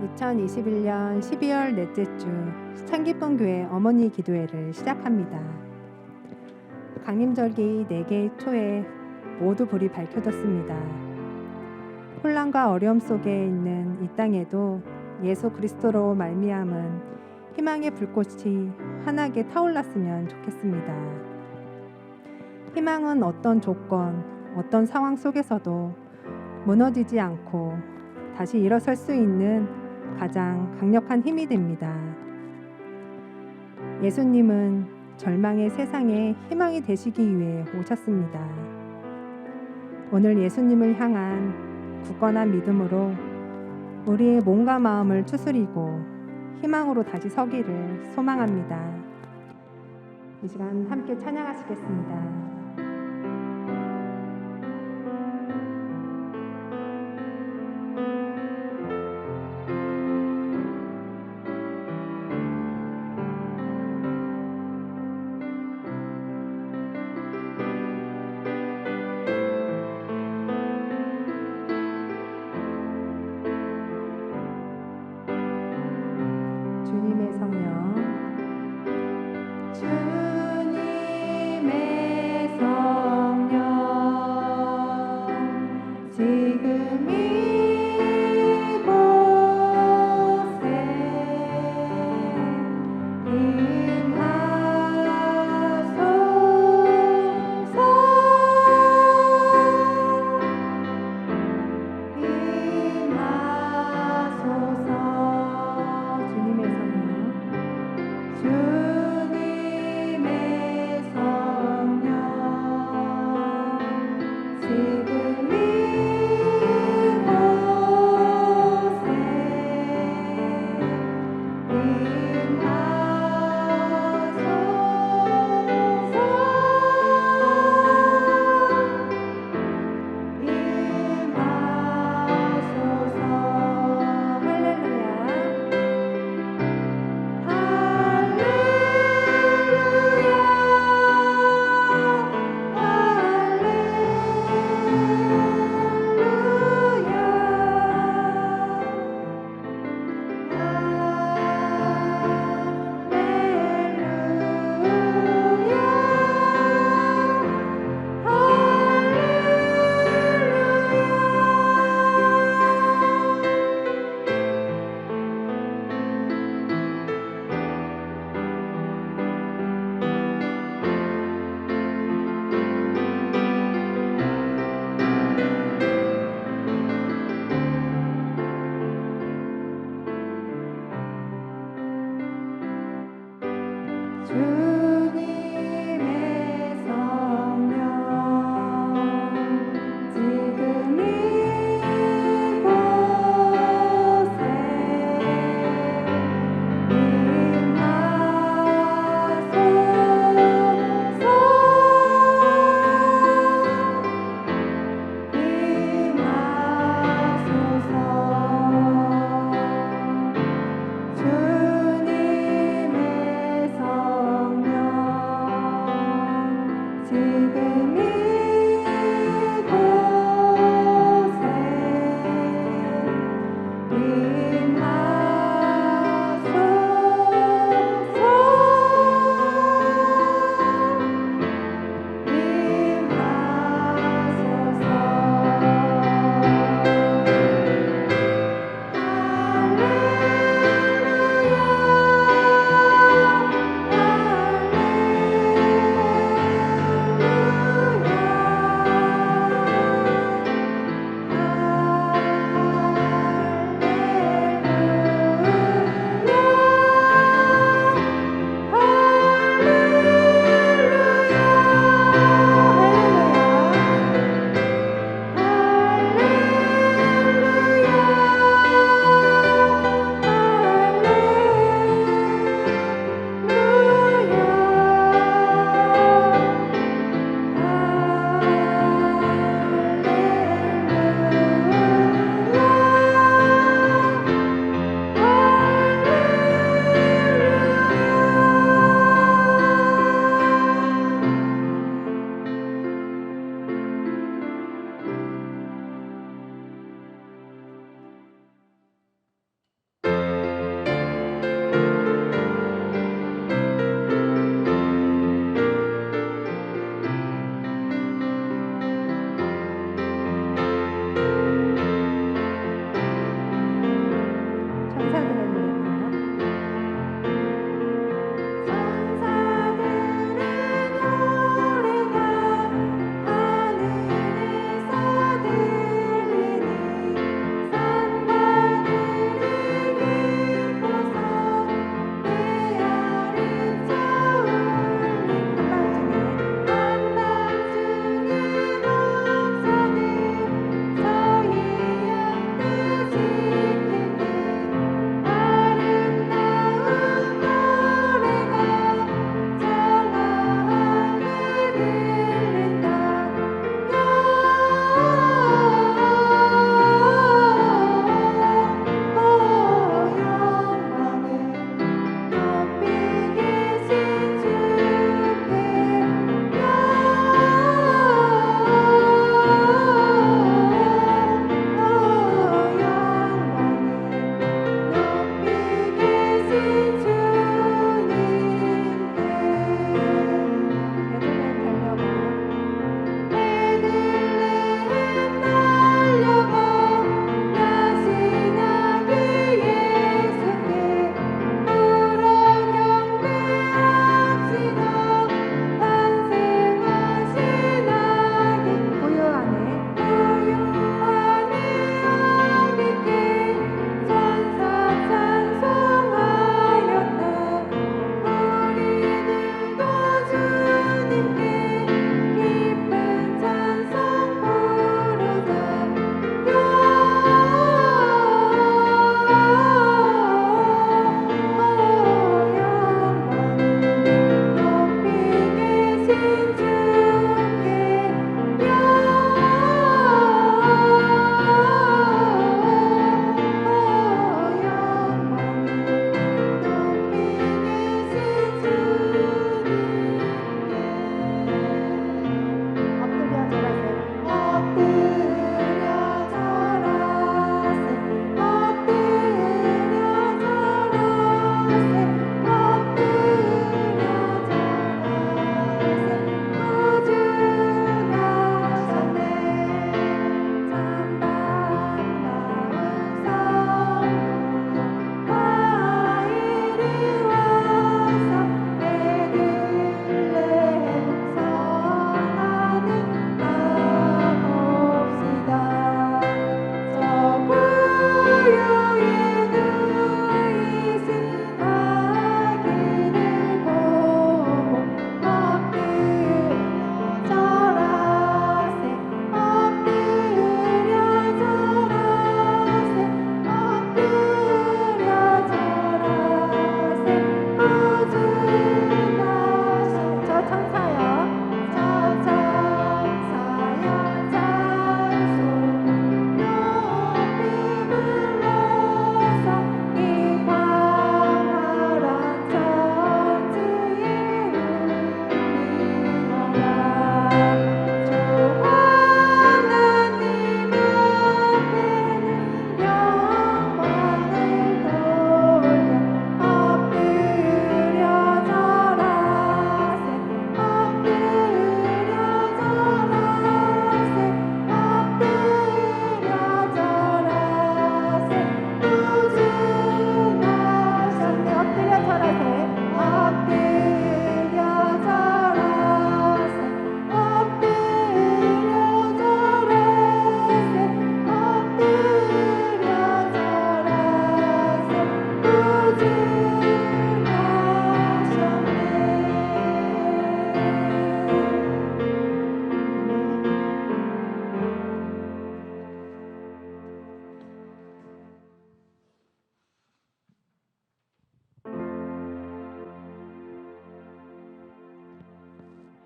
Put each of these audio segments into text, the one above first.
2021년 12월 넷째 주 창기쁨 교회 어머니 기도회를 시작합니다. 강림절기 4개의 초에 모두 불이 밝혀졌습니다. 혼란과 어려움 속에 있는 이 땅에도 예수 그리스도로 말미암은 희망의 불꽃이 환하게 타올랐으면 좋겠습니다. 희망은 어떤 조건, 어떤 상황 속에서도 무너지지 않고 다시 일어설 수 있는 가장 강력한 힘이 됩니다. 예수님은 절망의 세상에 희망이 되시기 위해 오셨습니다. 오늘 예수님을 향한 굳건한 믿음으로 우리의 몸과 마음을 추스리고 희망으로 다시 서기를 소망합니다. 이 시간 함께 찬양하시겠습니다. 주님의 성령, 주님의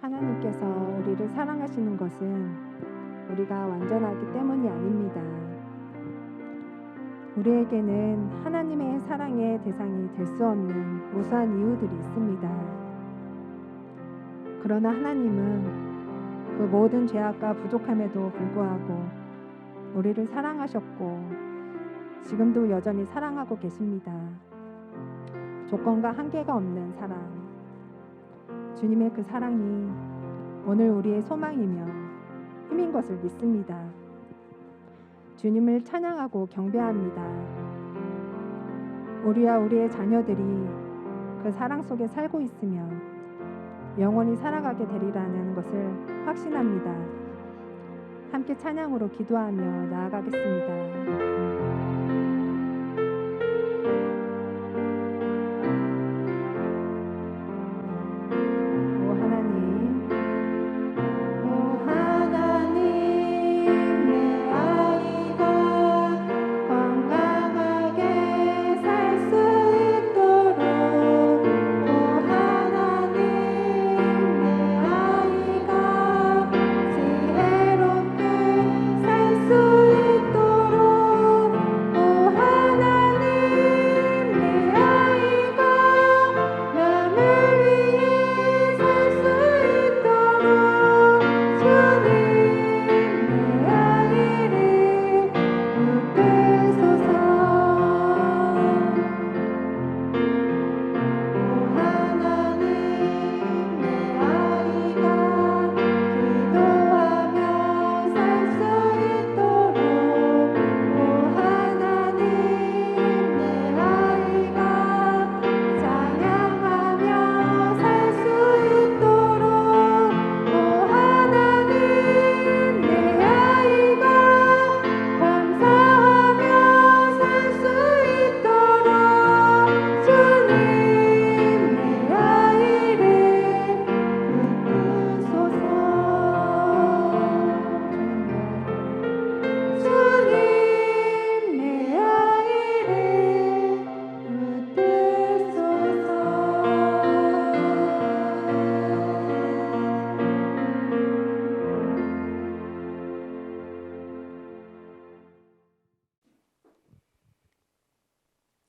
하나님께서 우리를 사랑하시는 것은 우리가 완전하기 때문이 아닙니다. 우리에게는 하나님의 사랑의 대상이 될 수 없는 무수한 이유들이 있습니다. 그러나 하나님은 그 모든 죄악과 부족함에도 불구하고 우리를 사랑하셨고 지금도 여전히 사랑하고 계십니다. 조건과 한계가 없는 사랑. 주님의 그 사랑이 오늘 우리의 소망이며 힘인 것을 믿습니다. 주님을 찬양하고 경배합니다. 우리와 우리의 자녀들이 그 사랑 속에 살고 있으며 영원히 살아가게 되리라는 것을 확신합니다. 함께 찬양으로 기도하며 나아가겠습니다.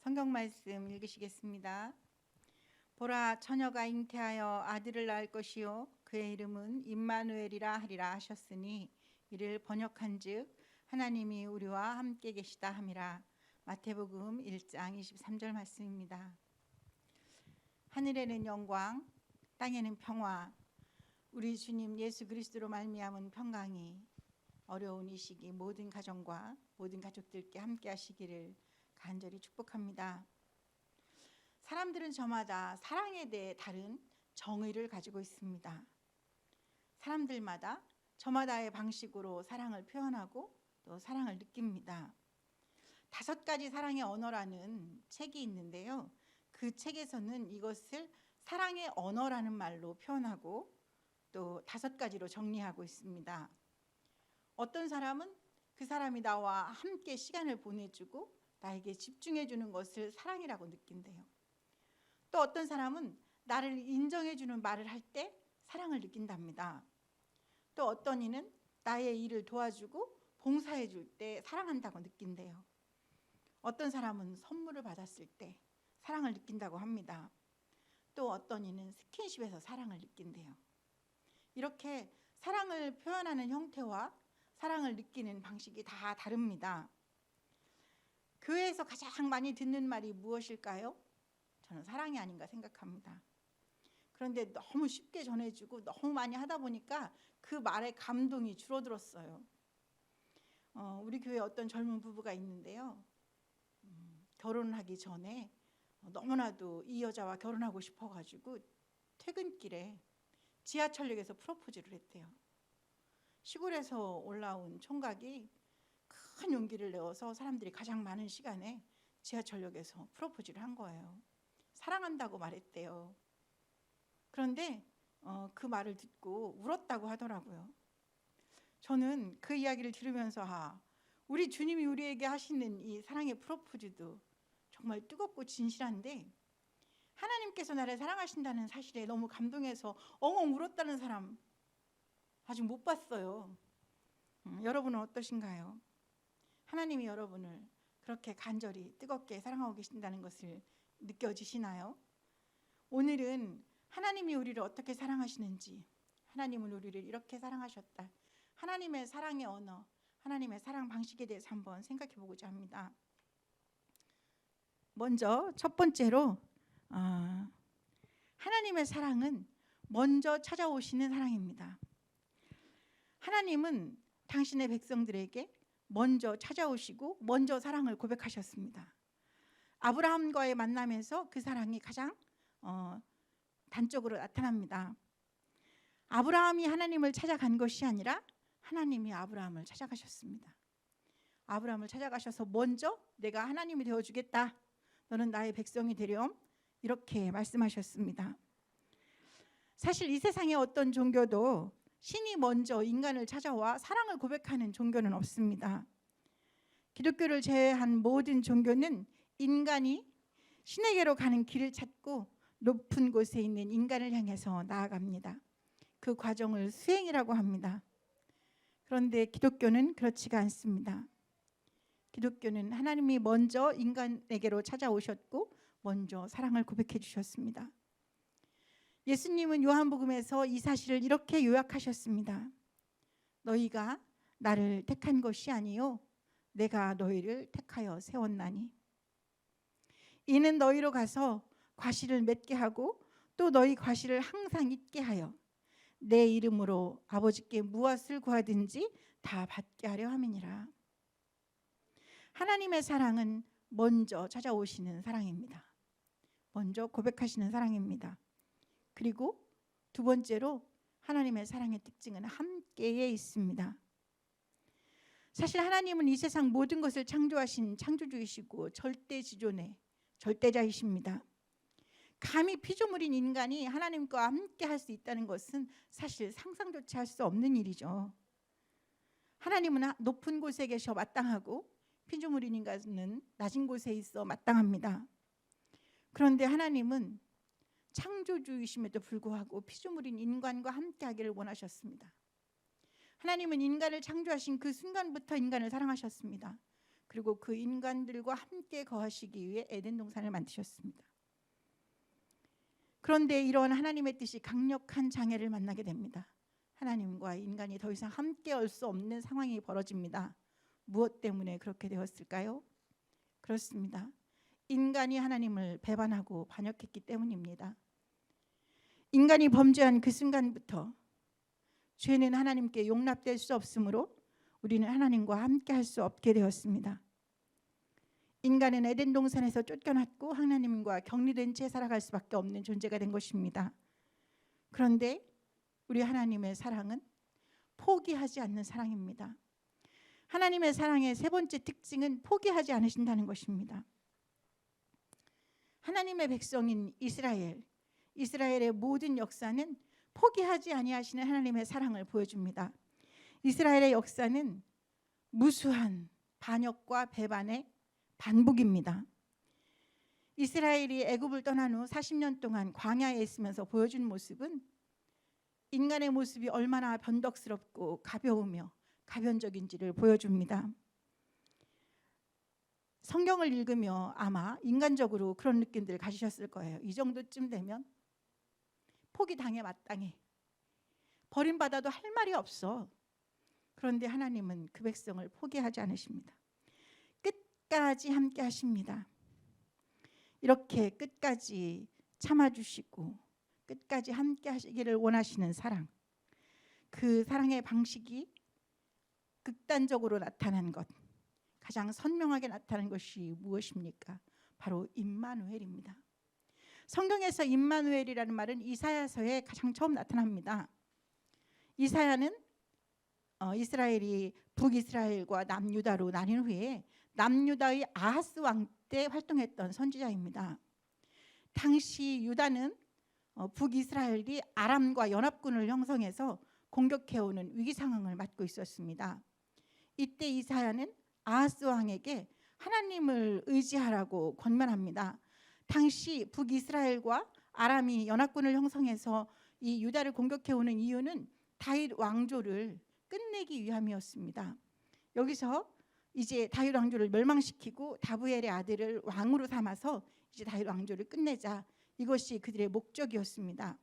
성경 말씀 읽으시겠습니다. 보라, 처녀가 잉태하여 아들을 낳을 것이요 그의 이름은 임마누엘이라 하리라 하셨으니 이를 번역한즉 하나님이 우리와 함께 계시다 함이라. 마태복음 1장 23절 말씀입니다. 하늘에는 영광, 땅에는 평화, 우리 주님 예수 그리스도로 말미암은 평강이 어려운 이 시기 모든 가정과 모든 가족들께 함께 하시기를 간절히 축복합니다. 사람들은 저마다 사랑에 대해 다른 정의를 가지고 있습니다. 사람들마다 저마다의 방식으로 사랑을 표현하고 또 사랑을 느낍니다. 5가지 사랑의 언어라는 책이 있는데요. 그 책에서는 이것을 사랑의 언어라는 말로 표현하고 또 5가지로 정리하고 있습니다. 어떤 사람은 그 사람이 나와 함께 시간을 보내주고 나에게 집중해주는 것을 사랑이라고 느낀대요. 또 어떤 사람은 나를 인정해주는 말을 할 때 사랑을 느낀답니다. 또 어떤 이는 나의 일을 도와주고 봉사해줄 때 사랑한다고 느낀대요. 어떤 사람은 선물을 받았을 때 사랑을 느낀다고 합니다. 또 어떤 이는 스킨십에서 사랑을 느낀대요. 이렇게 사랑을 표현하는 형태와 사랑을 느끼는 방식이 다 다릅니다. 교회에서 가장 많이 듣는 말이 무엇일까요? 저는 사랑이 아닌가 생각합니다. 그런데 너무 쉽게 전해주고 너무 많이 하다 보니까 그 말의 감동이 줄어들었어요. 우리 교회에 어떤 젊은 부부가 있는데요. 결혼하기 전에 너무나도 이 여자와 결혼하고 싶어가지고 퇴근길에 지하철역에서 프로포즈를 했대요. 시골에서 올라온 총각이 큰 용기를 내어서 사람들이 가장 많은 시간에 지하철역에서 프로포즈를 한 거예요. 사랑한다고 말했대요. 그런데 그 말을 듣고 울었다고 하더라고요. 저는 그 이야기를 들으면서 우리 주님이 우리에게 하시는 이 사랑의 프로포즈도 정말 뜨겁고 진실한데 하나님께서 나를 사랑하신다는 사실에 너무 감동해서 엉엉 울었다는 사람 아직 못 봤어요. 여러분은 어떠신가요? 하나님이 여러분을 그렇게 간절히 뜨겁게 사랑하고 계신다는 것을 느껴지시나요? 오늘은 하나님이 우리를 어떻게 사랑하시는지, 하나님은 우리를 이렇게 사랑하셨다, 하나님의 사랑의 언어, 하나님의 사랑 방식에 대해서 한번 생각해 보고자 합니다. 먼저 첫 번째로 하나님의 사랑은 먼저 찾아오시는 사랑입니다. 하나님은 당신의 백성들에게 먼저 찾아오시고 먼저 사랑을 고백하셨습니다. 아브라함과의 만남에서 그 사랑이 가장 단적으로 나타납니다. 아브라함이 하나님을 찾아간 것이 아니라 하나님이 아브라함을 찾아가셨습니다. 아브라함을 찾아가셔서 먼저 내가 하나님이 되어주겠다, 너는 나의 백성이 되렴, 이렇게 말씀하셨습니다. 사실 이 세상의 어떤 종교도 신이 먼저 인간을 찾아와 사랑을 고백하는 종교는 없습니다. 기독교를 제외한 모든 종교는 인간이 신에게로 가는 길을 찾고 높은 곳에 있는 인간을 향해서 나아갑니다. 그 과정을 수행이라고 합니다. 그런데 기독교는 그렇지가 않습니다. 기독교는 하나님이 먼저 인간에게로 찾아오셨고 먼저 사랑을 고백해 주셨습니다. 예수님은 요한복음에서 이 사실을 이렇게 요약하셨습니다. 너희가 나를 택한 것이 아니요 내가 너희를 택하여 세웠나니 이는 너희로 가서 과실을 맺게 하고 또 너희 과실을 항상 잊게 하여 내 이름으로 아버지께 무엇을 구하든지 다 받게 하려 함이니라. 하나님의 사랑은 먼저 찾아오시는 사랑입니다. 먼저 고백하시는 사랑입니다. 그리고 두 번째로 하나님의 사랑의 특징은 함께에 있습니다. 사실 하나님은 이 세상 모든 것을 창조하신 창조주이시고 절대지존의 절대자이십니다. 감히 피조물인 인간이 하나님과 함께 할 수 있다는 것은 사실 상상조차 할 수 없는 일이죠. 하나님은 높은 곳에 계셔 마땅하고 피조물인 인간은 낮은 곳에 있어 마땅합니다. 그런데 하나님은 창조주이심에도 불구하고 피조물인 인간과 함께하기를 원하셨습니다. 하나님은 인간을 창조하신 그 순간부터 인간을 사랑하셨습니다. 그리고 그 인간들과 함께 거하시기 위해 에덴 동산을 만드셨습니다. 그런데 이런 하나님의 뜻이 강력한 장애를 만나게 됩니다. 하나님과 인간이 더 이상 함께 할 수 없는 상황이 벌어집니다. 무엇 때문에 그렇게 되었을까요? 그렇습니다. 인간이 하나님을 배반하고 반역했기 때문입니다. 인간이 범죄한 그 순간부터 죄는 하나님께 용납될 수 없으므로 우리는 하나님과 함께 할 수 없게 되었습니다. 인간은 에덴 동산에서 쫓겨났고 하나님과 격리된 채 살아갈 수밖에 없는 존재가 된 것입니다. 그런데 우리 하나님의 사랑은 포기하지 않는 사랑입니다. 하나님의 사랑의 세 번째 특징은 포기하지 않으신다는 것입니다. 하나님의 백성인 이스라엘의 모든 역사는 포기하지 아니하시는 하나님의 사랑을 보여줍니다. 이스라엘의 역사는 무수한 반역과 배반의 반복입니다. 이스라엘이 애굽을 떠난 후 40년 동안 광야에 있으면서 보여준 모습은 인간의 모습이 얼마나 변덕스럽고 가벼우며 가변적인지를 보여줍니다. 성경을 읽으며 아마 인간적으로 그런 느낌들을 가지셨을 거예요. 이 정도쯤 되면 포기당해 마땅해, 버림받아도 할 말이 없어. 그런데 하나님은 그 백성을 포기하지 않으십니다. 끝까지 함께 하십니다. 이렇게 끝까지 참아주시고 끝까지 함께 하시기를 원하시는 사랑, 그 사랑의 방식이 극단적으로 나타난 것, 가장 선명하게 나타난 것이 무엇입니까? 바로 임마누엘입니다. 성경에서 임마누엘이라는 말은 이사야서에 가장 처음 나타납니다. 이사야는 이스라엘이 북이스라엘과 남유다로 나뉜 후에 남유다의 아하스 왕 때 활동했던 선지자입니다. 당시 유다는 북이스라엘이 아람과 연합군을 형성해서 공격해오는 위기 상황을 맞고 있었습니다. 이때 이사야는 아하스 왕에게 하나님을 의지하라고 권면합니다. 당시 북이스라엘과 아람이 연합군을 형성해서 이 유다를 공격해 오는 이유는 다윗 왕조를 끝내기 위함이었습니다. 여기서 이제 다윗 왕조를 멸망시키고 다부엘의 아들을 왕으로 삼아서 이제 다윗 왕조를 끝내자, 이것이 그들의 목적이었습니다.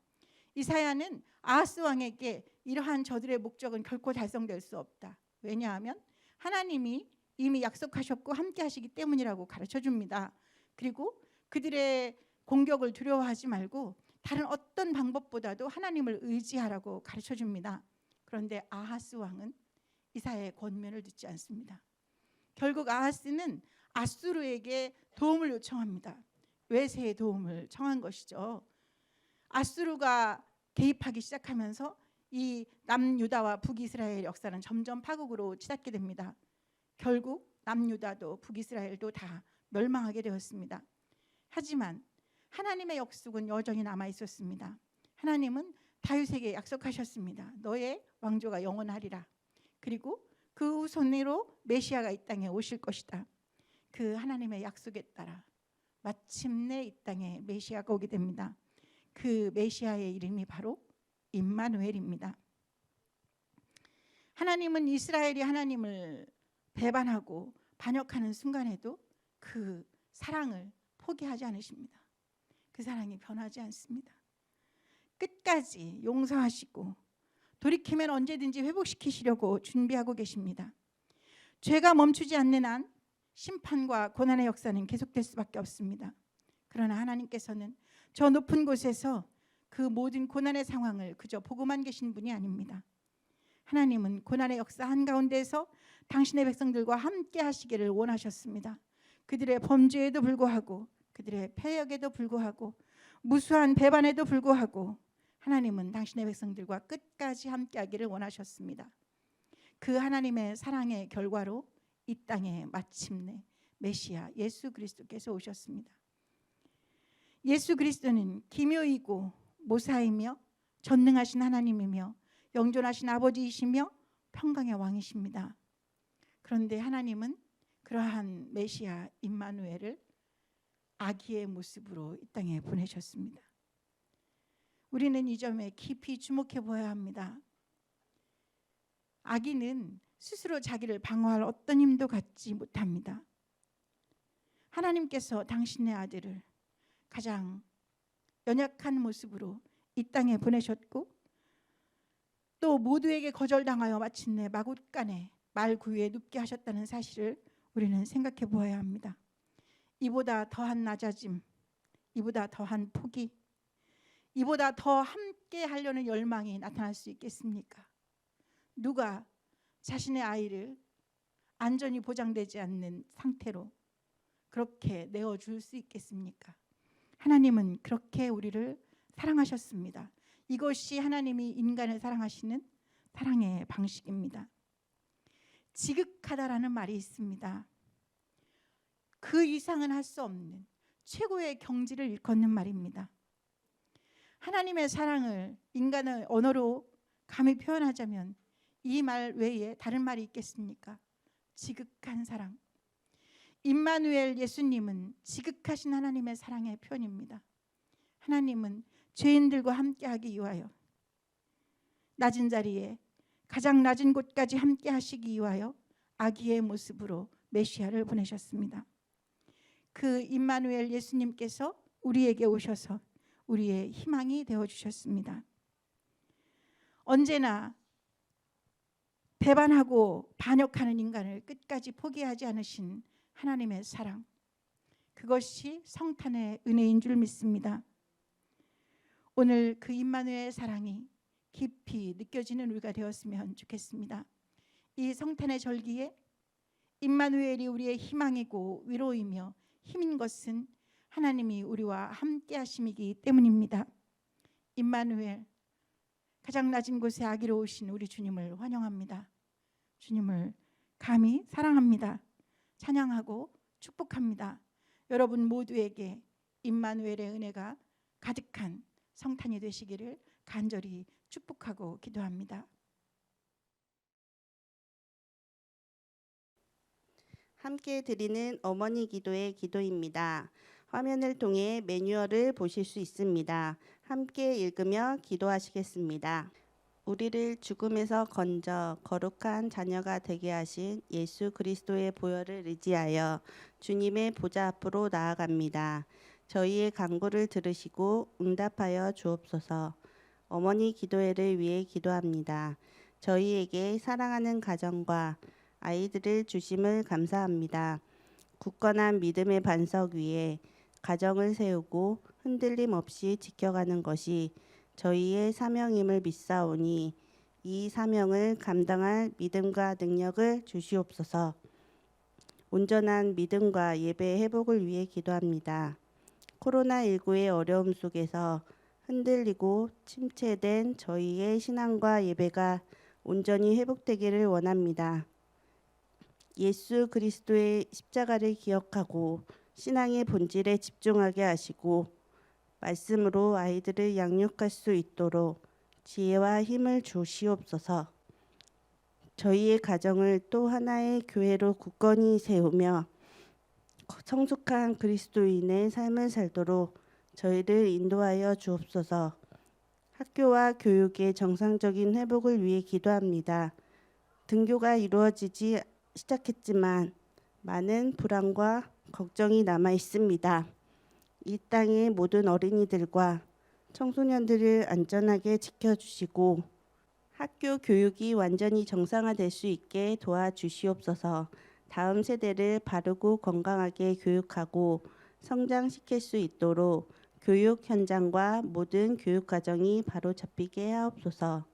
이사야는 아하스 왕에게 이러한 저들의 목적은 결코 달성될 수 없다. 왜냐하면 하나님이 이미 약속하셨고 함께 하시기 때문이라고 가르쳐 줍니다. 그리고 그들의 공격을 두려워하지 말고 다른 어떤 방법보다도 하나님을 의지하라고 가르쳐 줍니다. 그런데 아하스 왕은 이사야의 권면을 듣지 않습니다. 결국 아하스는 아수르에게 도움을 요청합니다. 외세의 도움을 청한 것이죠. 아수르가 개입하기 시작하면서 이 남유다와 북이스라엘 역사는 점점 파국으로 치닫게 됩니다. 결국 남유다도 북이스라엘도 다 멸망하게 되었습니다. 하지만 하나님의 약속은 여전히 남아 있었습니다. 하나님은 다윗에게 약속하셨습니다. 너의 왕조가 영원하리라. 그리고 그 후손으로 메시아가 이 땅에 오실 것이다. 그 하나님의 약속에 따라 마침내 이 땅에 메시아가 오게 됩니다. 그 메시아의 이름이 바로 임마누엘입니다. 하나님은 이스라엘이 하나님을 배반하고 반역하는 순간에도 그 사랑을 포기하지 않으십니다. 그 사랑이 변하지 않습니다. 끝까지 용서하시고 돌이키면 언제든지 회복시키시려고 준비하고 계십니다. 죄가 멈추지 않는 한 심판과 고난의 역사는 계속될 수밖에 없습니다. 그러나 하나님께서는 저 높은 곳에서 그 모든 고난의 상황을 그저 보고만 계신 분이 아닙니다. 하나님은 고난의 역사 한가운데서 당신의 백성들과 함께 하시기를 원하셨습니다. 그들의 범죄에도 불구하고, 그들의 패역에도 불구하고, 무수한 배반에도 불구하고 하나님은 당신의 백성들과 끝까지 함께 하기를 원하셨습니다. 그 하나님의 사랑의 결과로 이 땅에 마침내 메시아 예수 그리스도께서 오셨습니다. 예수 그리스도는 기묘이고 모사이며 전능하신 하나님이며 영존하신 아버지이시며 평강의 왕이십니다. 그런데 하나님은 그러한 메시아 임마누엘을 아기의 모습으로 이 땅에 보내셨습니다. 우리는 이 점에 깊이 주목해 보아야 합니다. 아기는 스스로 자기를 방어할 어떤 힘도 갖지 못합니다. 하나님께서 당신의 아들을 가장 연약한 모습으로 이 땅에 보내셨고 또 모두에게 거절당하여 마침내 마굿간에 말구유에 눕게 하셨다는 사실을 우리는 생각해 보아야 합니다. 이보다 더한 낮아짐, 이보다 더한 포기, 이보다 더 함께 하려는 열망이 나타날 수 있겠습니까? 누가 자신의 아이를 안전이 보장되지 않는 상태로 그렇게 내어줄 수 있겠습니까? 하나님은 그렇게 우리를 사랑하셨습니다. 이것이 하나님이 인간을 사랑하시는 사랑의 방식입니다. 지극하다라는 말이 있습니다. 그 이상은 할 수 없는 최고의 경지를 일컫는 말입니다. 하나님의 사랑을 인간의 언어로 감히 표현하자면 이 말 외에 다른 말이 있겠습니까? 지극한 사랑. 임마누엘 예수님은 지극하신 하나님의 사랑의 표현입니다. 하나님은 죄인들과 함께하기 위하여 낮은 자리에 가장 낮은 곳까지 함께 하시기 위하여 아기의 모습으로 메시아를 보내셨습니다. 그 임마누엘 예수님께서 우리에게 오셔서 우리의 희망이 되어주셨습니다. 언제나 배반하고 반역하는 인간을 끝까지 포기하지 않으신 하나님의 사랑, 그것이 성탄의 은혜인 줄 믿습니다. 오늘 그 임마누엘의 사랑이 깊이 느껴지는 우리가 되었으면 좋겠습니다. 이 성탄의 절기에 임마누엘이 우리의 희망이고 위로이며 힘인 것은 하나님이 우리와 함께 하심이기 때문입니다. 임마누엘, 가장 낮은 곳에 아기로 오신 우리 주님을 환영합니다. 주님을 감히 사랑합니다. 찬양하고 축복합니다. 여러분 모두에게 임마누엘의 은혜가 가득한 성탄이 되시기를 간절히 축복하고 기도합니다. 함께 드리는 어머니 기도의 기도입니다. 화면을 통해 매뉴얼을 보실 수 있습니다. 함께 읽으며 기도하시겠습니다. 우리를 죽음에서 건져 거룩한 자녀가 되게 하신 예수 그리스도의 보혈을 의지하여 주님의 보좌 앞으로 나아갑니다. 저희의 간구를 들으시고 응답하여 주옵소서. 어머니 기도회를 위해 기도합니다. 저희에게 사랑하는 가정과 아이들을 주심을 감사합니다. 굳건한 믿음의 반석 위에 가정을 세우고 흔들림 없이 지켜가는 것이 저희의 사명임을 믿사오니 이 사명을 감당할 믿음과 능력을 주시옵소서. 온전한 믿음과 예배의 회복을 위해 기도합니다. 코로나19의 어려움 속에서 흔들리고 침체된 저희의 신앙과 예배가 온전히 회복되기를 원합니다. 예수 그리스도의 십자가를 기억하고 신앙의 본질에 집중하게 하시고 말씀으로 아이들을 양육할 수 있도록 지혜와 힘을 주시옵소서. 저희의 가정을 또 하나의 교회로 굳건히 세우며 성숙한 그리스도인의 삶을 살도록 저희를 인도하여 주옵소서. 학교와 교육의 정상적인 회복을 위해 기도합니다. 등교가 이루어지지 시작했지만 많은 불안과 걱정이 남아 있습니다. 이 땅의 모든 어린이들과 청소년들을 안전하게 지켜주시고 학교 교육이 완전히 정상화될 수 있게 도와주시옵소서. 다음 세대를 바르고 건강하게 교육하고 성장시킬 수 있도록 교육 현장과 모든 교육 과정이 바로 잡히게 하옵소서.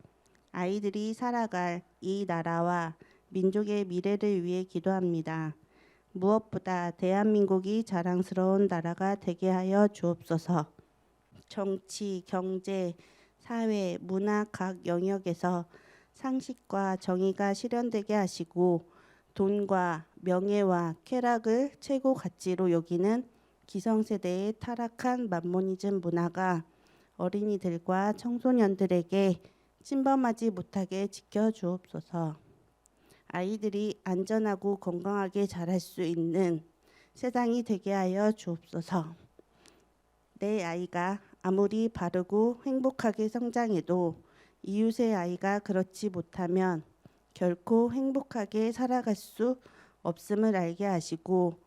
아이들이 살아갈 이 나라와 민족의 미래를 위해 기도합니다. 무엇보다 대한민국이 자랑스러운 나라가 되게 하여 주옵소서. 정치, 경제, 사회, 문화 각 영역에서 상식과 정의가 실현되게 하시고 돈과 명예와 쾌락을 최고 가치로 여기는 기성세대의 타락한 만모니즘 문화가 어린이들과 청소년들에게 침범하지 못하게 지켜주옵소서. 아이들이 안전하고 건강하게 자랄 수 있는 세상이 되게 하여 주옵소서. 내 아이가 아무리 바르고 행복하게 성장해도 이웃의 아이가 그렇지 못하면 결코 행복하게 살아갈 수 없음을 알게 하시고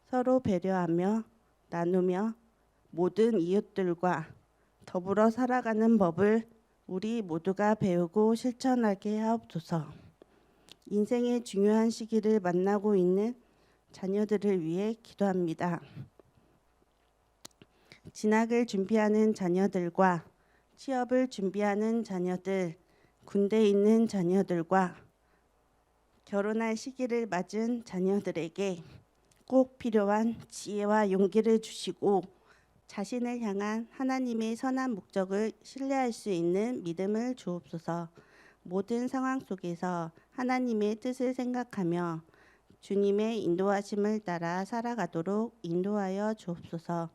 서로 배려하며 나누며 모든 이웃들과 더불어 살아가는 법을 우리 모두가 배우고 실천하게 하옵소서. 인생의 중요한 시기를 만나고 있는 자녀들을 위해 기도합니다. 진학을 준비하는 자녀들과 취업을 준비하는 자녀들, 군대에 있는 자녀들과 결혼할 시기를 맞은 자녀들에게 꼭 필요한 지혜와 용기를 주시고 자신을 향한 하나님의 선한 목적을 신뢰할 수 있는 믿음을 주옵소서. 모든 상황 속에서 하나님의 뜻을 생각하며 주님의 인도하심을 따라 살아가도록 인도하여 주옵소서.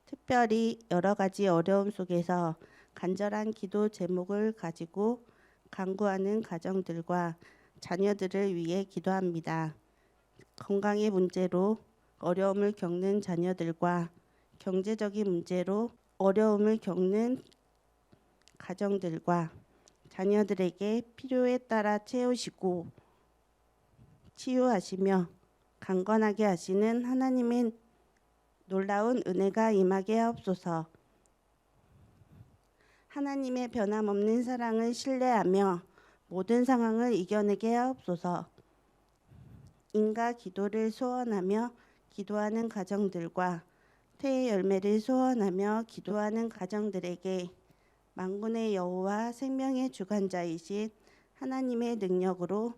특별히 여러 가지 어려움 속에서 간절한 기도 제목을 가지고 간구하는 가정들과 자녀들을 위해 기도합니다. 건강의 문제로 어려움을 겪는 자녀들과 경제적인 문제로 어려움을 겪는 가정들과 자녀들에게 필요에 따라 채우시고 치유하시며 강건하게 하시는 하나님의 놀라운 은혜가 임하게 하옵소서. 하나님의 변함없는 사랑을 신뢰하며 모든 상황을 이겨내게 하옵소서. 인과 기도를 소원하며 기도하는 가정들과 태의 열매를 소원하며 기도하는 가정들에게 만군의 여호와 생명의 주관자이신 하나님의 능력으로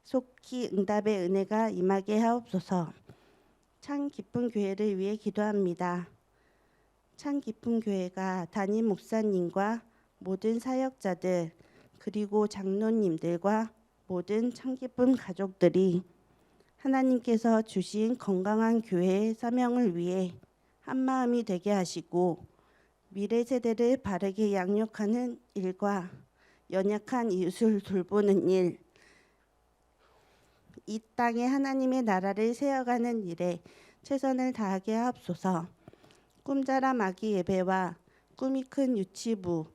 속히 응답의 은혜가 임하게 하옵소서. 참 기쁜 교회를 위해 기도합니다. 참 기쁜 교회가 담임 목사님과 모든 사역자들 그리고 장로님들과 모든 참 기쁜 가족들이 하나님께서 주신 건강한 교회의 사명을 위해 한마음이 되게 하시고 미래 세대를 바르게 양육하는 일과 연약한 이웃을 돌보는 일, 이 땅에 하나님의 나라를 세워가는 일에 최선을 다하게 하옵소서. 꿈자람 아기 예배와 꿈이 큰 유치부,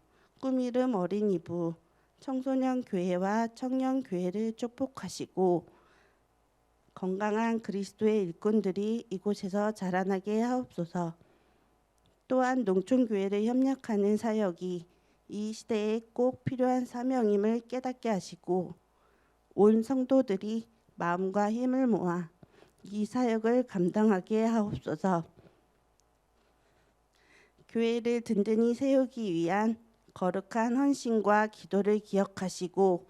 꿈 이름 어린이부, 청소년 교회와 청년 교회를 축복하시고 건강한 그리스도의 일꾼들이 이곳에서 자라나게 하옵소서. 또한 농촌교회를 협력하는 사역이 이 시대에 꼭 필요한 사명임을 깨닫게 하시고 온 성도들이 마음과 힘을 모아 이 사역을 감당하게 하옵소서. 교회를 든든히 세우기 위한 거룩한 헌신과 기도를 기억하시고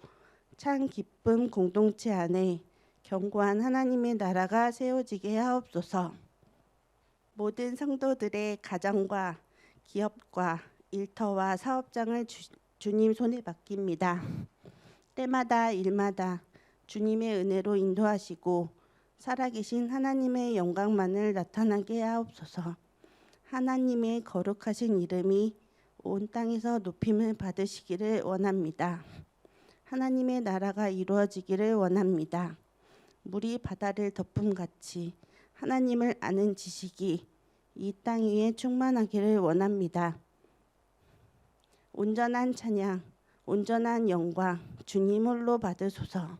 참 기쁨 공동체 안에 견고한 하나님의 나라가 세워지게 하옵소서. 모든 성도들의 가정과 기업과 일터와 사업장을 주님 손에 맡깁니다. 때마다 일마다 주님의 은혜로 인도하시고 살아계신 하나님의 영광만을 나타나게 하옵소서. 하나님의 거룩하신 이름이 온 땅에서 높임을 받으시기를 원합니다. 하나님의 나라가 이루어지기를 원합니다. 물이 바다를 덮음같이 하나님을 아는 지식이 이 땅 위에 충만하기를 원합니다. 온전한 찬양, 온전한 영광 주님 홀로 받으소서.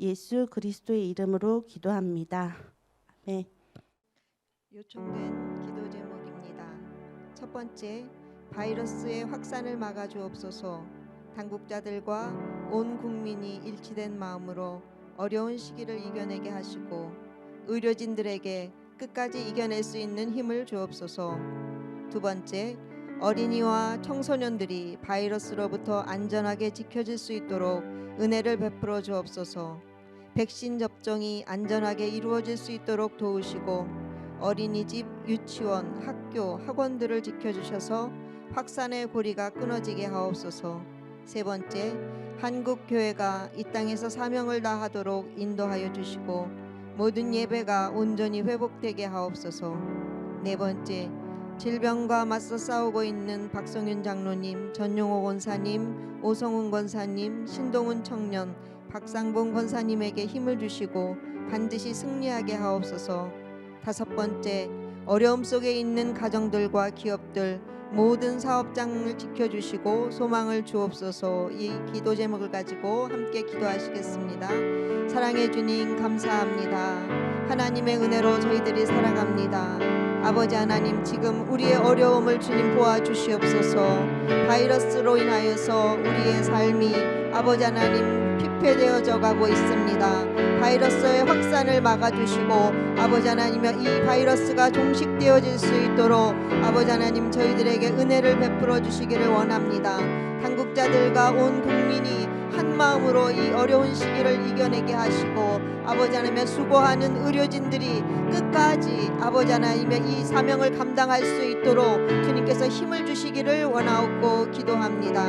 예수 그리스도의 이름으로 기도합니다. 아멘. 요청된 기도 제목입니다. 첫 번째, 바이러스의 확산을 막아주옵소서. 당국자들과 온 국민이 일치된 마음으로 어려운 시기를 이겨내게 하시고 의료진들에게 끝까지 이겨낼 수 있는 힘을 주옵소서. 두 번째, 어린이와 청소년들이 바이러스로부터 안전하게 지켜질 수 있도록 은혜를 베풀어 주옵소서. 백신 접종이 안전하게 이루어질 수 있도록 도우시고 어린이집, 유치원, 학교, 학원들을 지켜주셔서 확산의 고리가 끊어지게 하옵소서. 세 번째, 한국 교회가 이 땅에서 사명을 다하도록 인도하여 주시고 모든 예배가 온전히 회복되게 하옵소서. 네 번째, 질병과 맞서 싸우고 있는 박성윤 장로님, 전용호 권사님, 오성훈 권사님, 신동훈 청년, 박상봉 권사님에게 힘을 주시고 반드시 승리하게 하옵소서. 다섯 번째, 어려움 속에 있는 가정들과 기업들, 모든 사업장을 지켜주시고 소망을 주옵소서. 이 기도 제목을 가지고 함께 기도하시겠습니다. 사랑해 주님 감사합니다. 하나님의 은혜로 저희들이 살아갑니다. 아버지 하나님, 지금 우리의 어려움을 주님 보아주시옵소서. 바이러스로 인하여서 우리의 삶이 아버지 하나님 피폐되어져 가고 있습니다. 바이러스의 확산을 막아주시고 아버지 하나님, 이 바이러스가 종식되어질 수 있도록 아버지 하나님 저희들에게 은혜를 베풀어 주시기를 원합니다. 당국자들과 온 국민이 한 마음으로 이 어려운 시기를 이겨내게 하시고 아버지 하나님, 수고하는 의료진들이 끝까지 아버지 하나님 이 사명을 감당할 수 있도록 주님께서 힘을 주시기를 원하옵고 기도합니다.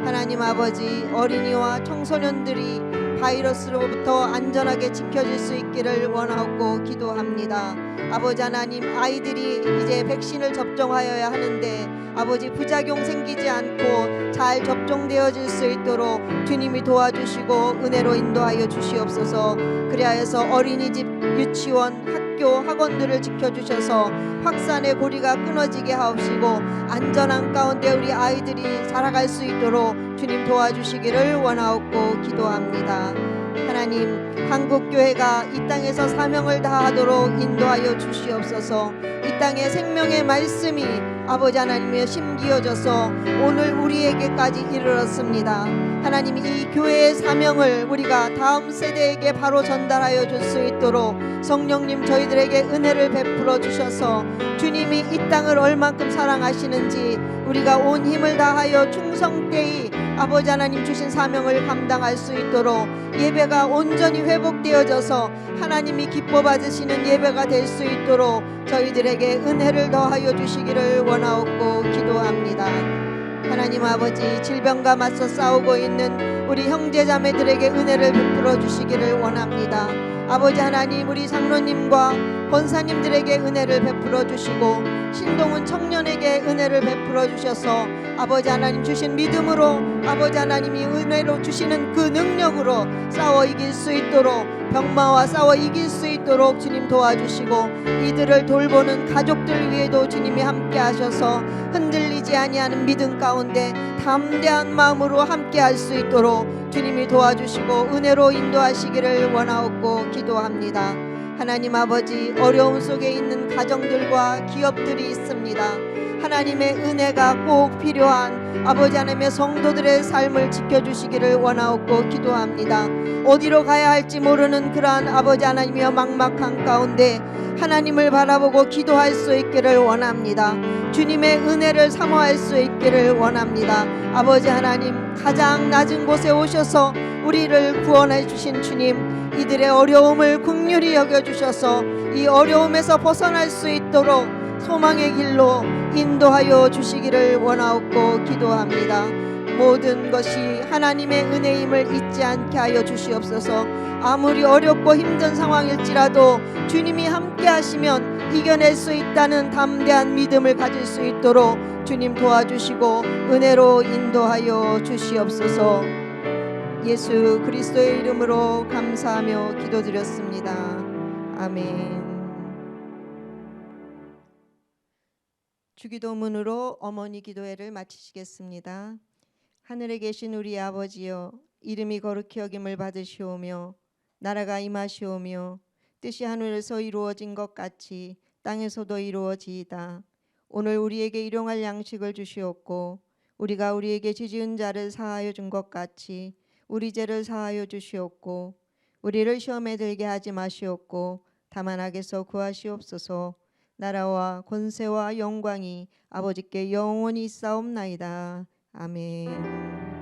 하나님 아버지, 어린이와 청소년들이 바이러스로부터 안전하게 지켜질 수 있기를 원하옵고 기도합니다. 아버지 하나님, 아이들이 이제 백신을 접종하여야 하는데 아버지 부작용 생기지 않고 잘 접종되어질 수 있도록 주님이 도와주시고 은혜로 인도하여 주시옵소서. 그리하여서 어린이집, 유치원, 학교, 학원들을 지켜주셔서 확산의 고리가 끊어지게 하옵시고 안전한 가운데 우리 아이들이 살아갈 수 있도록 주님 도와주시기를 원하옵고 기도합니다. 하나님, 한국교회가 이 땅에서 사명을 다하도록 인도하여 주시옵소서. 이 땅에 생명의 말씀이 아버지 하나님의 심기어져서 오늘 우리에게까지 이르렀습니다. 하나님, 이 교회의 사명을 우리가 다음 세대에게 바로 전달하여 줄 수 있도록 성령님 저희들에게 은혜를 베풀어 주셔서 주님이 이 땅을 얼만큼 사랑하시는지 우리가 온 힘을 다하여 충성되이 아버지 하나님 주신 사명을 감당할 수 있도록 예배가 온전히 회복되어져서 하나님이 기뻐 받으시는 예배가 될 수 있도록 저희들에게 은혜를 더하여 주시기를 원하옵고 기도합니다. 하나님 아버지, 질병과 맞서 싸우고 있는 우리 형제자매들에게 은혜를 베풀어 주시기를 원합니다. 아버지 하나님, 우리 장로님과 권사님들에게 은혜를 베풀어 주시고 신동훈 청년에게 은혜를 베풀어 주셔서 아버지 하나님 주신 믿음으로 아버지 하나님이 은혜로 주시는 그 능력으로 싸워 이길 수 있도록 병마와 싸워 이길 수 있도록 주님 도와주시고 이들을 돌보는 가족들 위에도 주님이 함께 하셔서 흔들리지 아니하는 믿음 가운데 담대한 마음으로 함께 할 수 있도록 주님이 도와주시고 은혜로 인도하시기를 원하옵고 기도합니다. 하나님 아버지, 어려움 속에 있는 가정들과 기업들이 있습니다. 하나님의 은혜가 꼭 필요한 아버지 하나님의 성도들의 삶을 지켜주시기를 원하옵고 기도합니다. 어디로 가야 할지 모르는 그러한 아버지 하나님의 막막한 가운데 하나님을 바라보고 기도할 수 있기를 원합니다. 주님의 은혜를 사모할 수 있기를 원합니다. 아버지 하나님, 가장 낮은 곳에 오셔서 우리를 구원해 주신 주님, 이들의 어려움을 긍휼히 여겨주셔서 이 어려움에서 벗어날 수 있도록 소망의 길로 인도하여 주시기를 원하옵고 기도합니다. 모든 것이 하나님의 은혜임을 잊지 않게 하여 주시옵소서. 아무리 어렵고 힘든 상황일지라도 주님이 함께 하시면 이겨낼 수 있다는 담대한 믿음을 가질 수 있도록 주님 도와주시고 은혜로 인도하여 주시옵소서. 예수 그리스도의 이름으로 감사하며 기도드렸습니다. 아멘. 주기도문으로 어머니 기도회를 마치시겠습니다. 하늘에 계신 우리 아버지여, 이름이 거룩히 여김을 받으시오며 나라가 임하시오며 뜻이 하늘에서 이루어진 것 같이 땅에서도 이루어지이다. 오늘 우리에게 일용할 양식을 주시옵고 우리가 우리에게 지지은 자를 사하여 준 것 같이 우리 죄를 사하여 주시옵고 우리를 시험에 들게 하지 마시옵고 다만 악에서 구하시옵소서. 나라와 권세와 영광이 아버지께 영원히 있사옵나이다. 아멘.